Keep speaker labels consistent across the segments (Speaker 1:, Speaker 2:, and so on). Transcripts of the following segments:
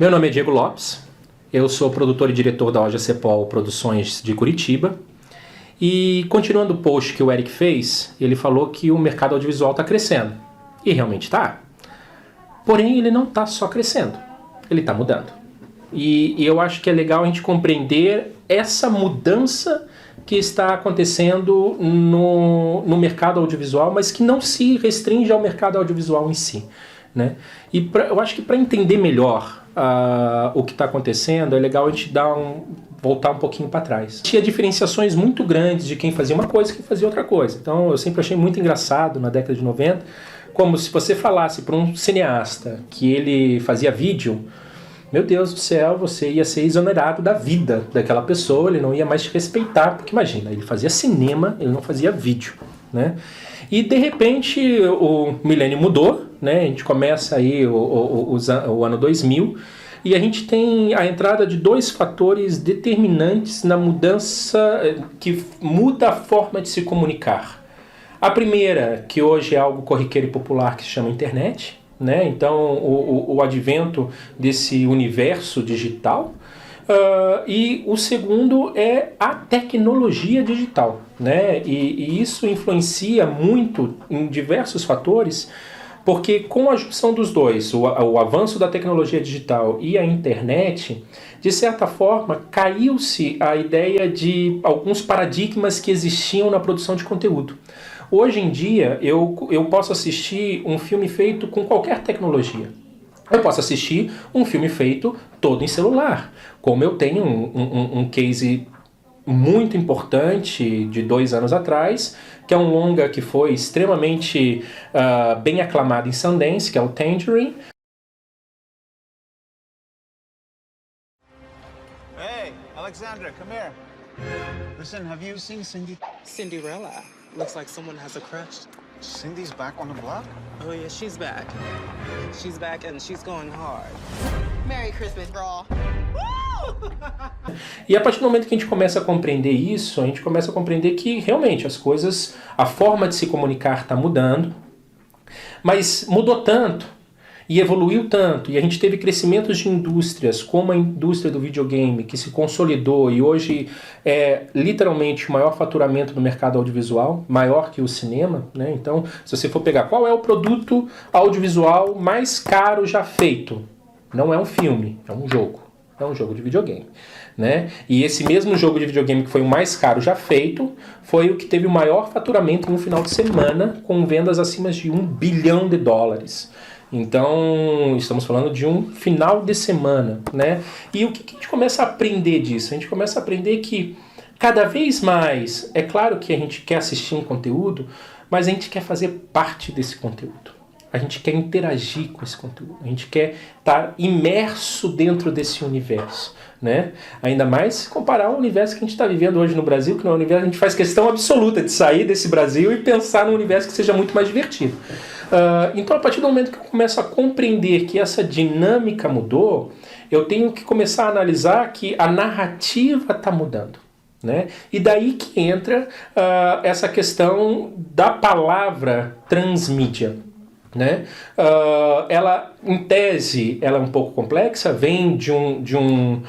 Speaker 1: Meu nome é Diego Lopes, eu sou produtor e diretor da Loja Cepol Produções de Curitiba. E continuando o post que o Eric fez, ele falou que o mercado audiovisual está crescendo. E realmente está. Porém, ele não está só crescendo, ele está mudando. E eu acho que é legal a gente compreender essa mudança que está acontecendo no mercado audiovisual, mas que não se restringe ao mercado audiovisual em si, né? E eu acho que para entender melhor o que está acontecendo, é legal a gente voltar um pouquinho para trás. Tinha diferenciações muito grandes de quem fazia uma coisa e quem fazia outra coisa. Então eu sempre achei muito engraçado na década de 90, como se você falasse para um cineasta que ele fazia vídeo, meu Deus do céu, você ia ser exonerado da vida daquela pessoa, ele não ia mais te respeitar, porque imagina, ele fazia cinema, ele não fazia vídeo, né? E de repente o milênio mudou, né? A gente começa aí o ano 2000 e a gente tem a entrada de dois fatores determinantes na mudança que muda a forma de se comunicar. A primeira, que hoje é algo corriqueiro e popular, que se chama internet, né? Então o advento desse universo digital. E o segundo é a tecnologia digital, né? E isso influencia muito em diversos fatores, porque com a junção dos dois, o avanço da tecnologia digital e a internet, de certa forma, caiu-se a ideia de alguns paradigmas que existiam na produção de conteúdo. Hoje em dia, eu posso assistir um filme feito com qualquer tecnologia. Eu posso assistir um filme feito todo em celular, como eu tenho um case muito importante de 2 anos atrás, que é um longa que foi extremamente bem aclamado em Sundance, que é o Tangerine.
Speaker 2: Hey, Alexandra, come here. Listen, have you seen Cindy?
Speaker 3: Cinderella. Looks like someone has a crush.
Speaker 2: Cindy's back on the block?
Speaker 3: Oh yeah, she's back. She's back and she's going hard.
Speaker 4: Merry Christmas, bro.
Speaker 1: E a partir do momento que a gente começa a compreender isso, a gente começa a compreender que realmente as coisas, a forma de se comunicar está mudando, mas mudou tanto e evoluiu tanto, e a gente teve crescimentos de indústrias, como a indústria do videogame, que se consolidou e hoje é literalmente o maior faturamento do mercado audiovisual, maior que o cinema, né? Então, se você for pegar qual é o produto audiovisual mais caro já feito, não é um filme, é um jogo. É um jogo de videogame, né? E esse mesmo jogo de videogame que foi o mais caro já feito, foi o que teve o maior faturamento em um final de semana, com vendas acima de $1 bilhão. Então, estamos falando de um final de semana, né? E o que a gente começa a aprender disso? A gente começa a aprender que cada vez mais, é claro que a gente quer assistir um conteúdo, mas a gente quer fazer parte desse conteúdo. A gente quer interagir com esse conteúdo, a gente quer estar imerso dentro desse universo, né? Ainda mais se comparar ao universo que a gente está vivendo hoje no Brasil, que no universo a gente faz questão absoluta de sair desse Brasil e pensar num universo que seja muito mais divertido. Então, a partir do momento que eu começo a compreender que essa dinâmica mudou, eu tenho que começar a analisar que a narrativa está mudando, né? E daí que entra essa questão da palavra transmídia, né? Ela, em tese, ela é um pouco complexa, vem de um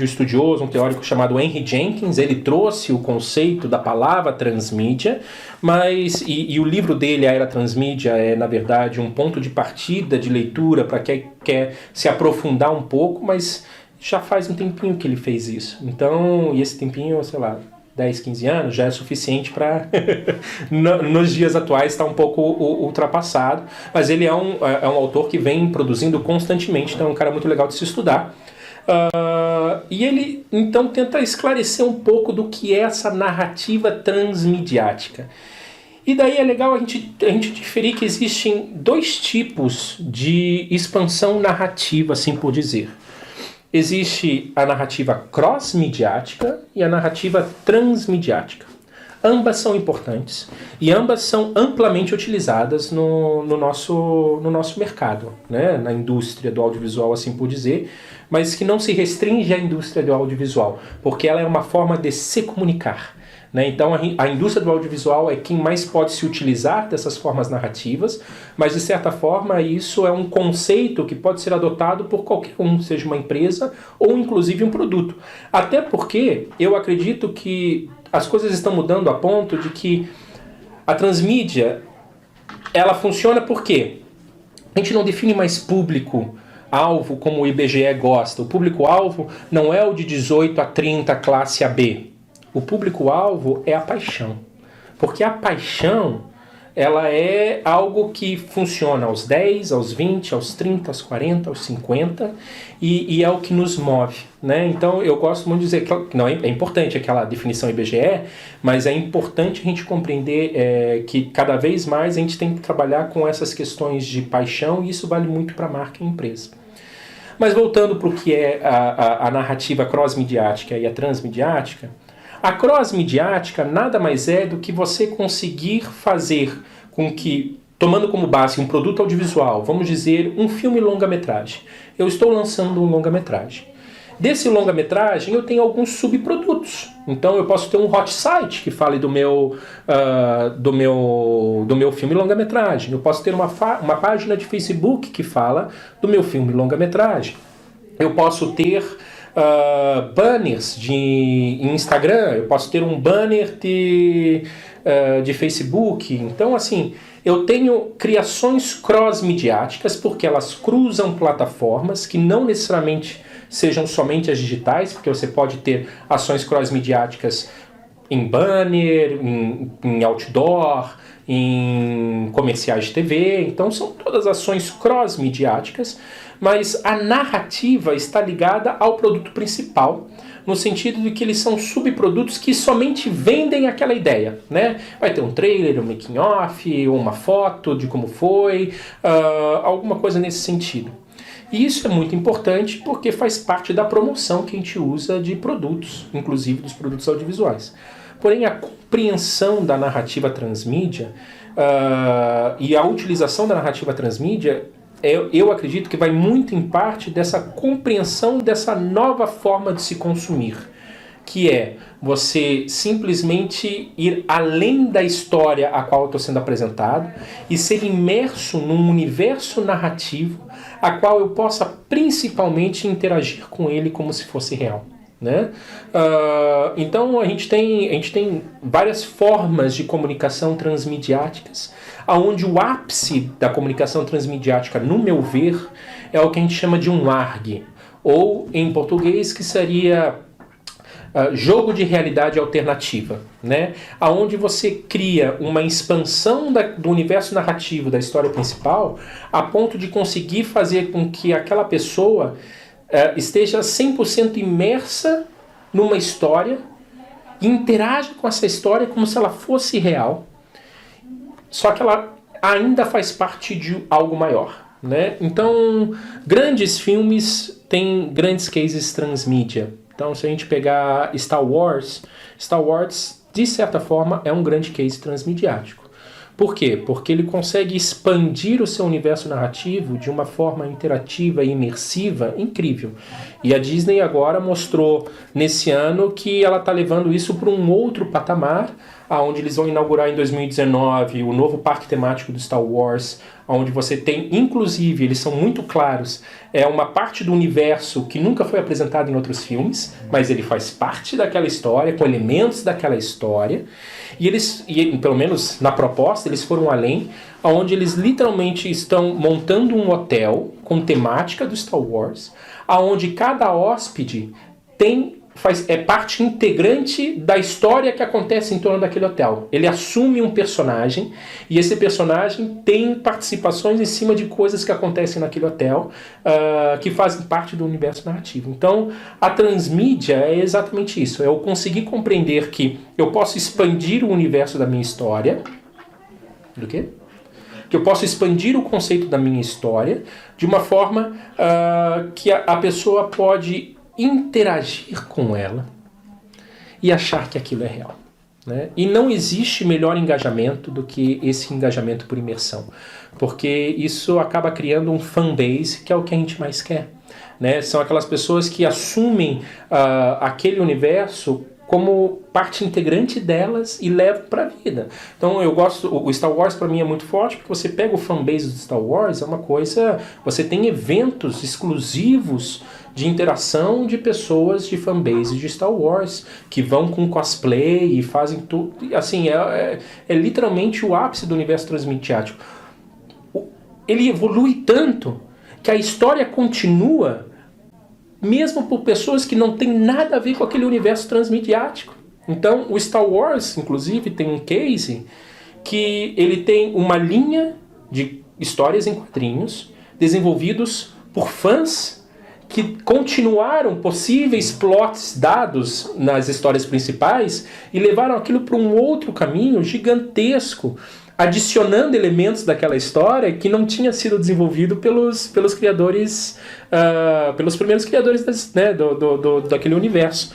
Speaker 1: estudioso, um teórico chamado Henry Jenkins. Ele trouxe o conceito da palavra transmídia, mas e o livro dele, A Era Transmídia, é na verdade um ponto de partida de leitura para quem quer se aprofundar um pouco, mas já faz um tempinho que ele fez isso. Então, e esse tempinho, sei lá, 10, 15 anos, já é suficiente para, nos dias atuais, estar um pouco ultrapassado. Mas ele é um autor que vem produzindo constantemente, então é um cara muito legal de se estudar. E ele, então, tenta esclarecer um pouco do que é essa narrativa transmediática. E daí é legal a gente diferir que existem 2 tipos de expansão narrativa, assim por dizer. Existe a narrativa cross-midiática e a narrativa transmediática. Ambas são importantes e ambas são amplamente utilizadas no nosso mercado, né? Na indústria do audiovisual, assim por dizer, mas que não se restringe à indústria do audiovisual, porque ela é uma forma de se comunicar, né? Então a indústria do audiovisual é quem mais pode se utilizar dessas formas narrativas, mas de certa forma isso é um conceito que pode ser adotado por qualquer um, seja uma empresa ou inclusive um produto. Até porque eu acredito que as coisas estão mudando a ponto de que a transmídia, ela funciona por quê? A gente não define mais público-alvo como o IBGE gosta. O público-alvo não é o de 18 a 30 classe AB. O público-alvo é a paixão. Porque a paixão, ela é algo que funciona aos 10, aos 20, aos 30, aos 40, aos 50 e é o que nos move, né? Então eu gosto muito de dizer que não, é importante aquela definição IBGE, mas é importante a gente compreender que cada vez mais a gente tem que trabalhar com essas questões de paixão e isso vale muito para a marca e empresa. Mas voltando para o que é a narrativa cross-midiática e a transmidiática, a cross-midiática nada mais é do que você conseguir fazer com que, tomando como base um produto audiovisual, vamos dizer, um filme longa-metragem. Eu estou lançando um longa-metragem. Desse longa-metragem eu tenho alguns subprodutos. Então eu posso ter um hot site que fale do meu filme longa-metragem. Eu posso ter uma página de Facebook que fala do meu filme longa-metragem. Eu posso ter banners de Instagram, eu posso ter um banner de Facebook. Então, assim, eu tenho criações cross-midiáticas porque elas cruzam plataformas que não necessariamente sejam somente as digitais, porque você pode ter ações cross-midiáticas em banner, em outdoor, em comerciais de TV. Então, são todas ações cross-midiáticas, mas a narrativa está ligada ao produto principal, no sentido de que eles são subprodutos que somente vendem aquela ideia, né? Vai ter um trailer, um making off, uma foto de como foi, alguma coisa nesse sentido. E isso é muito importante porque faz parte da promoção que a gente usa de produtos, inclusive dos produtos audiovisuais. Porém, a compreensão da narrativa transmídia e a utilização da narrativa transmídia, eu acredito que vai muito em parte dessa compreensão dessa nova forma de se consumir, que é você simplesmente ir além da história a qual eu estou sendo apresentado e ser imerso num universo narrativo a qual eu possa principalmente interagir com ele como se fosse real, né? Então a gente tem várias formas de comunicação transmediáticas, onde o ápice da comunicação transmediática, no meu ver, é o que a gente chama de um ARG, ou em português que seria jogo de realidade alternativa, né? Onde você cria uma expansão do universo narrativo da história principal a ponto de conseguir fazer com que aquela pessoa esteja 100% imersa numa história e interaja com essa história como se ela fosse real, só que ela ainda faz parte de algo maior, né? Então, grandes filmes têm grandes cases transmídia. Então, se a gente pegar Star Wars, de certa forma, é um grande case transmediático. Por quê? Porque ele consegue expandir o seu universo narrativo de uma forma interativa e imersiva incrível. E a Disney agora mostrou nesse ano que ela está levando isso para um outro patamar, onde eles vão inaugurar em 2019 o novo parque temático do Star Wars, onde você tem, inclusive, eles são muito claros, é uma parte do universo que nunca foi apresentada em outros filmes, mas ele faz parte daquela história, com elementos daquela história, e pelo menos na proposta, eles foram além, onde eles literalmente estão montando um hotel com temática do Star Wars, onde cada hóspede é parte integrante da história que acontece em torno daquele hotel. Ele assume um personagem e esse personagem tem participações em cima de coisas que acontecem naquele hotel que fazem parte do universo narrativo. Então, a transmídia é exatamente isso. É eu conseguir compreender que eu posso expandir o universo da minha história. Do quê? Que eu posso expandir o conceito da minha história de uma forma que a pessoa pode interagir com ela e achar que aquilo é real, né? E não existe melhor engajamento do que esse engajamento por imersão, porque isso acaba criando um fanbase, que é o que a gente mais quer, né? São aquelas pessoas que assumem aquele universo como parte integrante delas e levo para a vida. Então eu gosto, o Star Wars para mim é muito forte, porque você pega o fanbase do Star Wars, é uma coisa, você tem eventos exclusivos de interação de pessoas de fanbase de Star Wars, que vão com cosplay e fazem tudo, assim, é literalmente o ápice do universo transmediático. Ele evolui tanto que a história continua mesmo por pessoas que não têm nada a ver com aquele universo transmediático. Então, o Star Wars, inclusive, tem um case que ele tem uma linha de histórias em quadrinhos desenvolvidos por fãs que continuaram possíveis plots dados nas histórias principais e levaram aquilo para um outro caminho gigantesco, adicionando elementos daquela história que não tinha sido desenvolvido pelos criadores, pelos primeiros criadores daquele universo.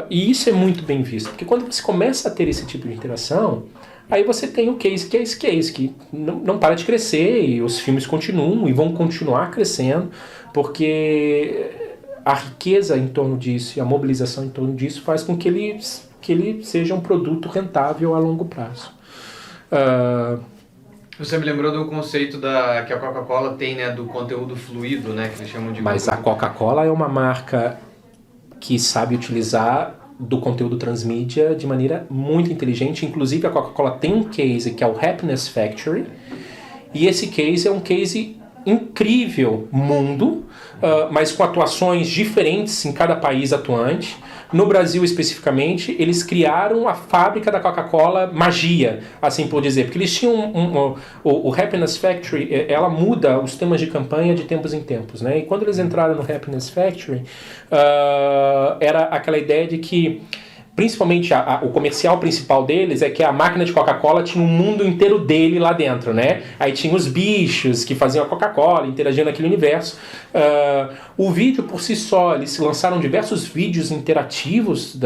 Speaker 1: E isso é muito bem visto, porque quando você começa a ter esse tipo de interação, aí você tem o case que é esse case, que não para de crescer, e os filmes continuam e vão continuar crescendo, porque a riqueza em torno disso e a mobilização em torno disso faz com que ele seja um produto rentável a longo prazo.
Speaker 5: Você me lembrou do conceito que a Coca-Cola tem, né, do conteúdo fluido, né, que eles chamam de...
Speaker 1: Mas a Coca-Cola é uma marca que sabe utilizar do conteúdo transmídia de maneira muito inteligente. Inclusive a Coca-Cola tem um case que é o Happiness Factory, e esse case é um case incrível mundo, mas com atuações diferentes em cada país atuante. No Brasil, especificamente, eles criaram a fábrica da Coca-Cola magia, assim por dizer, porque eles tinham o Happiness Factory, ela muda os temas de campanha de tempos em tempos, né? E quando eles entraram no Happiness Factory, era aquela ideia de que, principalmente o comercial principal deles é que a máquina de Coca-Cola tinha um mundo inteiro dele lá dentro, né? Aí tinha os bichos que faziam a Coca-Cola, interagindo naquele universo. O vídeo por si só, eles lançaram diversos vídeos interativos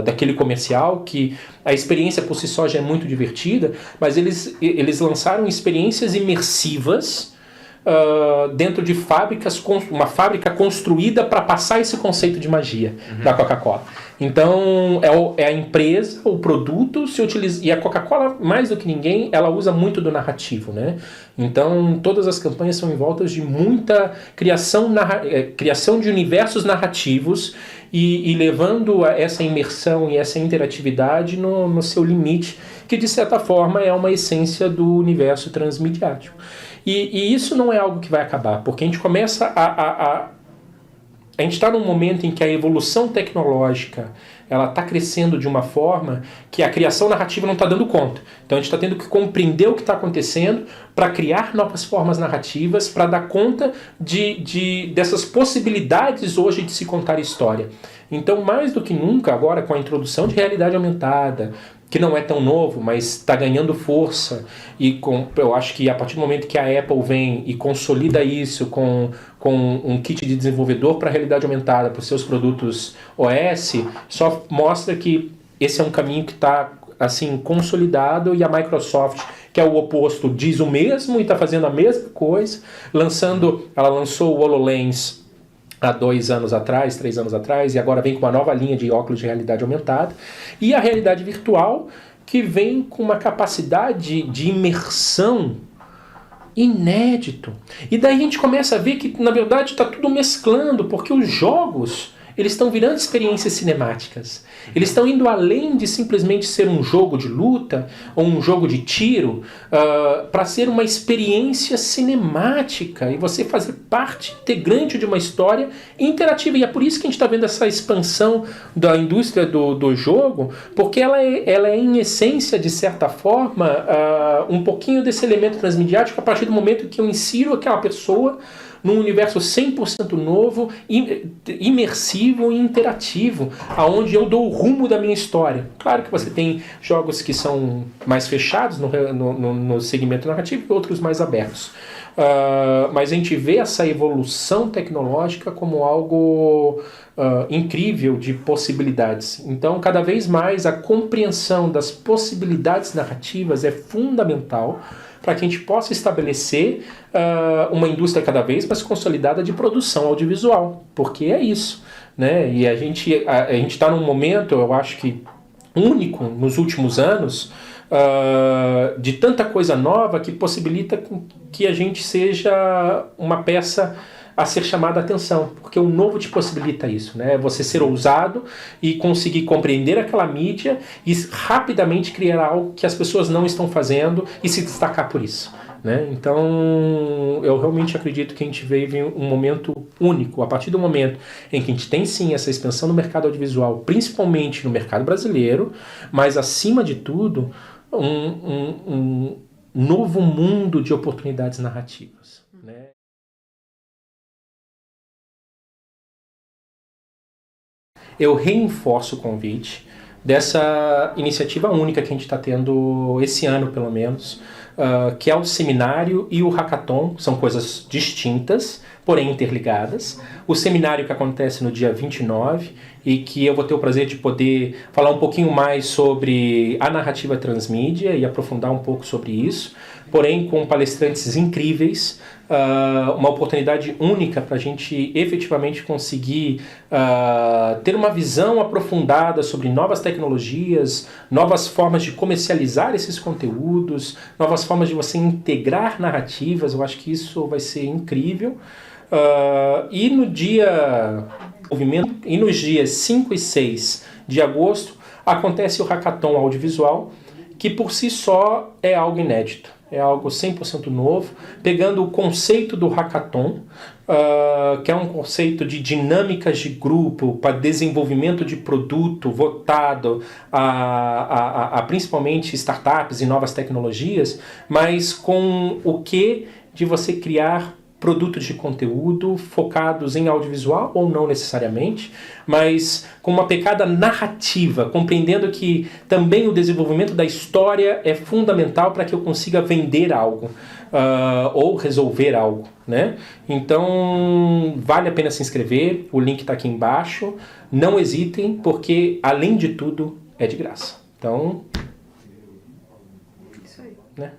Speaker 1: daquele comercial, que a experiência por si só já é muito divertida, mas eles lançaram experiências imersivas dentro de fábricas, uma fábrica construída para passar esse conceito de magia da Coca-Cola. Então é a empresa, o produto se utiliza, e a Coca-Cola, mais do que ninguém, ela usa muito do narrativo, né? Então todas as campanhas são em volta de muita criação de universos narrativos e levando essa imersão e essa interatividade no seu limite, que de certa forma é uma essência do universo transmediático. E isso não é algo que vai acabar, porque a gente começa a gente está num momento em que a evolução tecnológica ela está crescendo de uma forma que a criação narrativa não está dando conta. Então a gente está tendo que compreender o que está acontecendo para criar novas formas narrativas, para dar conta dessas possibilidades hoje de se contar história. Então, mais do que nunca, agora com a introdução de realidade aumentada, que não é tão novo, mas está ganhando força, e eu acho que a partir do momento que a Apple vem e consolida isso com um kit de desenvolvedor para realidade aumentada para os seus produtos OS, só mostra que esse é um caminho que está assim, consolidado, e a Microsoft, que é o oposto, diz o mesmo e está fazendo a mesma coisa, ela lançou o HoloLens há 2 anos atrás, 3 anos atrás, e agora vem com uma nova linha de óculos de realidade aumentada, e a realidade virtual, que vem com uma capacidade de imersão inédito. E daí a gente começa a ver que, na verdade, está tudo mesclando, porque os jogos, eles estão virando experiências cinemáticas. Eles estão indo além de simplesmente ser um jogo de luta ou um jogo de tiro, para ser uma experiência cinemática e você fazer parte integrante de uma história interativa. E é por isso que a gente está vendo essa expansão da indústria do jogo, porque ela é em essência, de certa forma, um pouquinho desse elemento transmediático a partir do momento que eu insiro aquela pessoa num universo 100% novo, imersivo e interativo, aonde eu dou o rumo da minha história. Claro que você tem jogos que são mais fechados no segmento narrativo e outros mais abertos. Mas a gente vê essa evolução tecnológica como algo incrível de possibilidades. Então, cada vez mais a compreensão das possibilidades narrativas é fundamental para que a gente possa estabelecer uma indústria cada vez mais consolidada de produção audiovisual, porque é isso, né? E a gente está num momento, eu acho que único nos últimos anos, de tanta coisa nova que possibilita que a gente seja uma peça a ser chamada a atenção, porque o novo te possibilita isso, né? Você ser ousado e conseguir compreender aquela mídia e rapidamente criar algo que as pessoas não estão fazendo e se destacar por isso, né? Então, eu realmente acredito que a gente vive um momento único, a partir do momento em que a gente tem sim essa expansão no mercado audiovisual, principalmente no mercado brasileiro, mas acima de tudo, um novo mundo de oportunidades narrativas, né? Eu reforço o convite dessa iniciativa única que a gente está tendo esse ano, pelo menos, que é o seminário e o hackathon. São coisas distintas, porém interligadas. O seminário que acontece no dia 29 e que eu vou ter o prazer de poder falar um pouquinho mais sobre a narrativa transmídia e aprofundar um pouco sobre isso, porém com palestrantes incríveis, uma oportunidade única para a gente efetivamente conseguir ter uma visão aprofundada sobre novas tecnologias, novas formas de comercializar esses conteúdos, novas formas de você integrar narrativas. Eu acho que isso vai ser incrível. E nos dias 5 e 6 de agosto acontece o Hackathon Audiovisual, que por si só é algo inédito, é algo 100% novo, pegando o conceito do Hackathon, que é um conceito de dinâmicas de grupo para desenvolvimento de produto voltado a principalmente startups e novas tecnologias, mas com o que de você criar produtos de conteúdo focados em audiovisual ou não necessariamente, mas com uma pegada narrativa, compreendendo que também o desenvolvimento da história é fundamental para que eu consiga vender algo ou resolver algo, né? Então vale a pena se inscrever, o link está aqui embaixo, não hesitem, porque além de tudo é de graça. Então, isso aí, né?